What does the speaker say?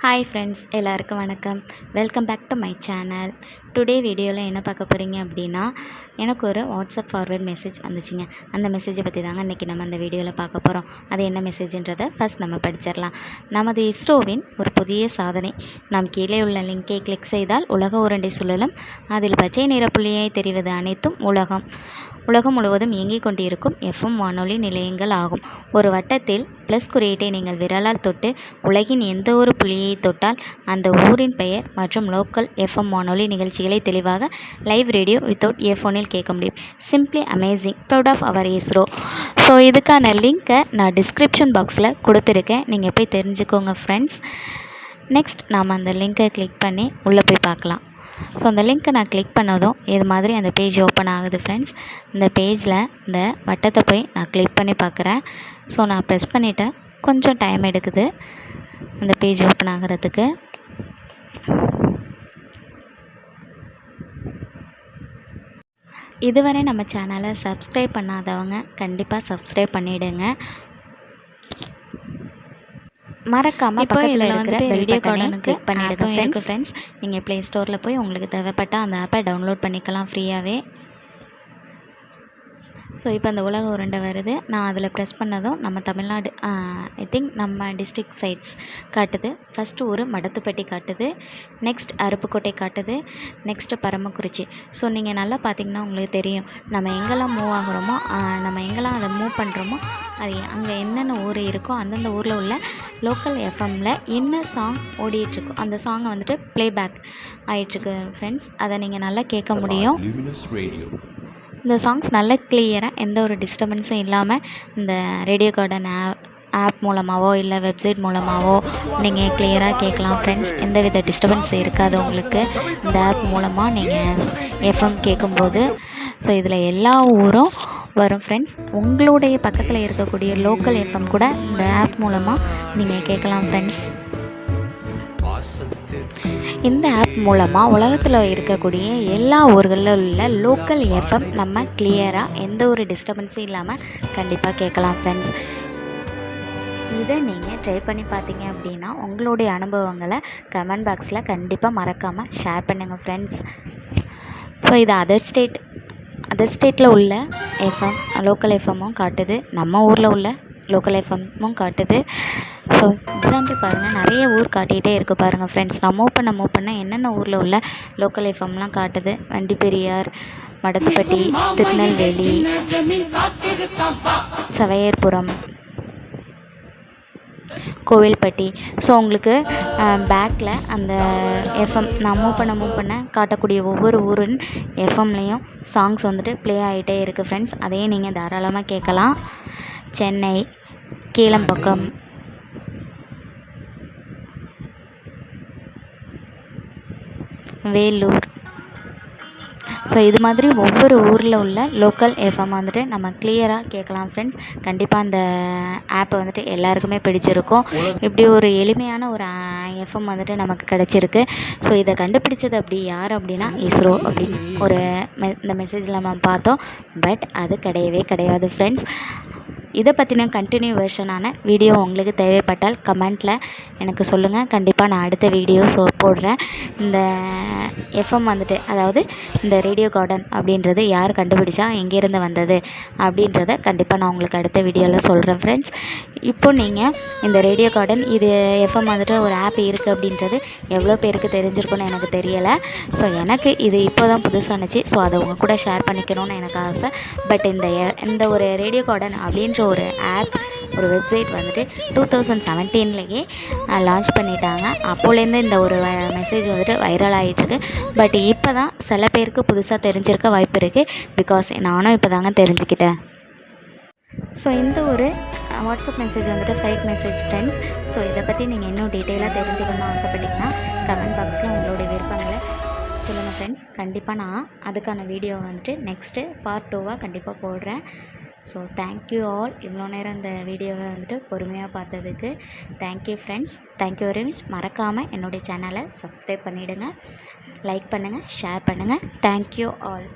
Hi friends, எல்லாருக்கும் வணக்கம். Welcome back to my channel. Today வீடியோவில் என்ன பார்க்க போகிறீங்க அப்படின்னா, எனக்கு ஒரு வாட்ஸ்அப் ஃபார்வர்ட் மெசேஜ் வந்துச்சுங்க. அந்த மெசேஜை பற்றி தாங்க இன்றைக்கி நம்ம அந்த வீடியோவில் பார்க்க போகிறோம். அது என்ன மெசேஜ்ன்றதை ஃபஸ்ட் நம்ம படிச்சிடலாம். நமது இஸ்ரோவின் ஒரு புதிய சாதனை. நாம் கீழே உள்ள லிங்கை கிளிக் செய்தால் உலக உருண்டை சுழலும். அதில் பச்சை நிற புள்ளியை தெரிவது அனைத்தும் உலகம் முழுவதும் இயங்கிக் கொண்டிருக்கும் எஃப்எம் வானொலி நிலையங்கள் ஆகும். ஒரு வட்டத்தில் ப்ளஸ் குறியீட்டை நீங்கள் விரலால் தொட்டு உலகின் எந்த ஒரு புள்ளியை தொட்டால் அந்த ஊரின் பெயர் மற்றும் லோக்கல் எஃப்எம் வானொலி நிகழ்ச்சிகளை தெளிவாக லைவ் ரேடியோ வித்தவுட் இயர்ஃபோனில் கேட்க முடியும். Simply amazing, proud of our ISRO. So இதுக்கான லிங்க்கை நான் டிஸ்கிரிப்ஷன் பாக்ஸில் கொடுத்துருக்கேன், நீங்கள் போய் தெரிஞ்சுக்கோங்க ஃப்ரெண்ட்ஸ். நெக்ஸ்ட் நாம் அந்த லிங்க்கை கிளிக் பண்ணி உள்ளே போய் பார்க்கலாம். ஸோ அந்த லிங்க்கை நான் கிளிக் பண்ணதும் இது மாதிரி அந்த பேஜ் ஓப்பன் ஆகுது ஃப்ரெண்ட்ஸ். இந்த பேஜில் இந்த வட்டத்தை போய் நான் கிளிக் பண்ணி பார்க்குறேன். ஸோ நான் ப்ரெஸ் பண்ணிவிட்டேன். கொஞ்சம் டைம் எடுக்குது அந்த பேஜ் ஓப்பன் ஆகிறதுக்கு. இதுவரை நம்ம சேனலை சப்ஸ்கிரைப் பண்ணாதவங்க கண்டிப்பாக சப்ஸ்கிரைப் பண்ணிவிடுங்க. மறக்காமல் இப்போ இதில் இருக்கிற வீடியோ கார்டனை கிளிக் பண்ணிவிடுங்க ஃப்ரெண்ட்ஸ். நீங்கள் ப்ளே ஸ்டோரில் போய் உங்களுக்கு தேவைப்பட்ட அந்த ஆப்பை டவுன்லோட் பண்ணிக்கலாம் ஃப்ரீயாகவே. ஸோ இப்போ அந்த உலக உருண்டை வருது. நான் அதில் ப்ரெஸ் பண்ணதும் நம்ம தமிழ்நாடு ஐ திங்க் நம்ம டிஸ்ட்ரிக்ட் சைட்ஸ் காட்டுது. ஃபஸ்ட்டு ஒரு மடத்துப்பட்டி காட்டுது, நெக்ஸ்ட் அருப்புக்கோட்டை காட்டுது, நெக்ஸ்ட்டு பரமக்குறிச்சி. ஸோ நீங்கள் நல்லா பார்த்தீங்கன்னா உங்களுக்கு தெரியும், நம்ம எங்கெல்லாம் மூவ் ஆகுறோமோ, நம்ம எங்கெல்லாம் அதை மூவ் பண்ணுறோமோ அது அங்கே என்னென்ன ஊர் இருக்கோ அந்தந்த ஊரில் உள்ள லோக்கல் எஃப்எம்மில் என்ன சாங் ஓடிட்டுருக்கோ அந்த சாங்கை வந்துட்டு ப்ளேபேக் ஆகிட்டுருக்கு ஃப்ரெண்ட்ஸ். அதை நீங்கள் நல்லா கேட்க முடியும். இந்த சாங்ஸ் நல்ல கிளியராக எந்த ஒரு டிஸ்டர்பன்ஸும் இல்லாமல் இந்த ரேடியோ கார்டன் ஆப் மூலமாகவோ இல்லை வெப்சைட் மூலமாகவோ நீங்கள் கிளியராக கேட்கலாம் ஃப்ரெண்ட்ஸ். எந்தவித டிஸ்டர்பன்ஸ் இருக்காது உங்களுக்கு இந்த ஆப் மூலமாக நீங்கள் எஃப்எம் கேட்கும்போது. ஸோ இதில் எல்லா ஊரும் வரும் ஃப்ரெண்ட்ஸ். உங்களுடைய பக்கத்தில் இருக்கக்கூடிய லோக்கல் எஃப்எம் கூட இந்த ஆப் மூலமாக நீங்கள் கேட்கலாம் ஃப்ரெண்ட்ஸ். இந்த ஆப் மூலமாக உலகத்தில் இருக்கக்கூடிய எல்லா ஊர்களில் உள்ள லோக்கல் எஃப்எம் நம்ம கிளியராக எந்த ஒரு டிஸ்டர்பன்ஸும் இல்லாமல் கண்டிப்பாக கேட்கலாம் ஃப்ரெண்ட்ஸ். இதை நீங்கள் ட்ரை பண்ணி பார்த்தீங்க அப்படின்னா உங்களுடைய அனுபவங்களை கமெண்ட் பாக்ஸில் கண்டிப்பாக மறக்காமல் ஷேர் பண்ணுங்கள் ஃப்ரெண்ட்ஸ். ஸோ இது அதர் ஸ்டேட்டில் உள்ள எஃப்எம் லோக்கல் எஃப்எம்மும் காட்டுது, நம்ம ஊரில் உள்ள லோக்கல் எஃப்எம்மும் காட்டுது. ஸோ எக்ஸாம்பிள் பாருங்கள், நிறைய ஊர் காட்டிகிட்டே இருக்குது பாருங்கள் ஃப்ரெண்ட்ஸ். நான் மூவ் பண்ண என்னென்ன ஊரில் உள்ள லோக்கல் எஃப்எம்லாம் காட்டுது. வண்டிப்பெரியார், மடத்துப்பட்டி, திருநெல்வேலி, சவையர்புரம், கோவில்பட்டி. ஸோ உங்களுக்கு பேக்கில் அந்த எஃப்எம் நான் மூவ் பண்ண காட்டக்கூடிய ஒவ்வொரு ஊரின் எஃப்எம்லேயும் சாங்ஸ் வந்துட்டு ப்ளே ஆகிட்டே இருக்குது ஃப்ரெண்ட்ஸ். அதையும் நீங்கள் தாராளமாக கேட்கலாம். சென்னை, கீழம்பக்கம், வேலூர். ஸோ இது மாதிரி ஒவ்வொரு ஊரில் உள்ள லோக்கல் எஃப்எம் வந்துட்டு நம்ம கிளியராக கேட்கலாம் ஃப்ரெண்ட்ஸ். கண்டிப்பாக அந்த ஆப்பை வந்துட்டு எல்லாருக்குமே பிடிச்சிருக்கும். இப்படி ஒரு எளிமையான ஒரு எஃப்எம் வந்துட்டு நமக்கு கிடச்சிருக்கு. ஸோ இதை கண்டுபிடிச்சது அப்படி யார் அப்படின்னா இஸ்ரோ அப்படின்னு ஒரு இந்த மெசேஜில் நம்ம பார்த்தோம். பட் அது கிடையாது ஃப்ரெண்ட்ஸ். இதை பற்றின கண்டினியூ வெர்ஷனான வீடியோ உங்களுக்கு தேவைப்பட்டால் கமெண்ட்டில் எனக்கு சொல்லுங்கள். கண்டிப்பாக நான் அடுத்த வீடியோ போடுறேன். இந்த எஃப்எம் வந்துட்டு அதாவது இந்த ரேடியோ கார்டன் அப்படின்றது யார் கண்டுபிடிச்சா, எங்கேருந்து வந்தது அப்படின்றத கண்டிப்பாக நான் உங்களுக்கு அடுத்த வீடியோவில் சொல்கிறேன் ஃப்ரெண்ட்ஸ். இப்போ நீங்கள் இந்த ரேடியோ கார்டன் இது எஃப்எம் வந்துட்டு ஒரு ஆப் இருக்குது அப்படின்றது எவ்வளோ பேருக்கு தெரிஞ்சிருக்குன்னு எனக்கு தெரியலை. ஸோ எனக்கு இது இப்போ தான் புதுசானுச்சு. ஸோ அதை உங்கள் கூட ஷேர் பண்ணிக்கணும்னு எனக்கு ஆசை. பட் இந்த ஒரு ரேடியோ கார்டன் அப்படின்ற ஒரு ஆப் ஒரு வெப்சைட் வந்துட்டு 2017 லான்ச் பண்ணிட்டாங்க. அப்போலேருந்து இந்த ஒரு மெசேஜ் வந்துட்டு வைரல் ஆகிட்டுருக்கு. பட் இப்போ தான் சில பேருக்கு புதுசாக தெரிஞ்சிருக்க வாய்ப்பு இருக்குது. பிகாஸ் நானும் இப்போ தாங்க தெரிஞ்சுக்கிட்டேன். ஸோ இந்த ஒரு வாட்ஸ்அப் மெசேஜ் வந்துட்டு ஃபேக் மெசேஜ் ஃப்ரெண்ட்ஸ். ஸோ இதை பற்றி நீங்கள் இன்னும் டீட்டெயிலாக தெரிஞ்சுக்கணும்னு ஆசைப்பட்டீங்கன்னா கமெண்ட் பாக்ஸில் உங்களுடைய விருப்பங்களை சொல்லுங்கள் ஃப்ரெண்ட்ஸ். கண்டிப்பாக நான் அதுக்கான வீடியோ வந்துட்டு நெக்ஸ்ட்டு பார்ட் 2 கண்டிப்பாக போடுறேன். So thank you all. இவ்வளோ நேரம் இந்த வீடியோவை வந்துட்டு பொறுமையாக பார்த்ததுக்கு thank you friends. Thank you very much. மறக்காமல் என்னுடைய சேனலை சப்ஸ்கிரைப் பண்ணிவிடுங்க, லைக் பண்ணுங்கள், ஷேர் பண்ணுங்கள். Thank you all.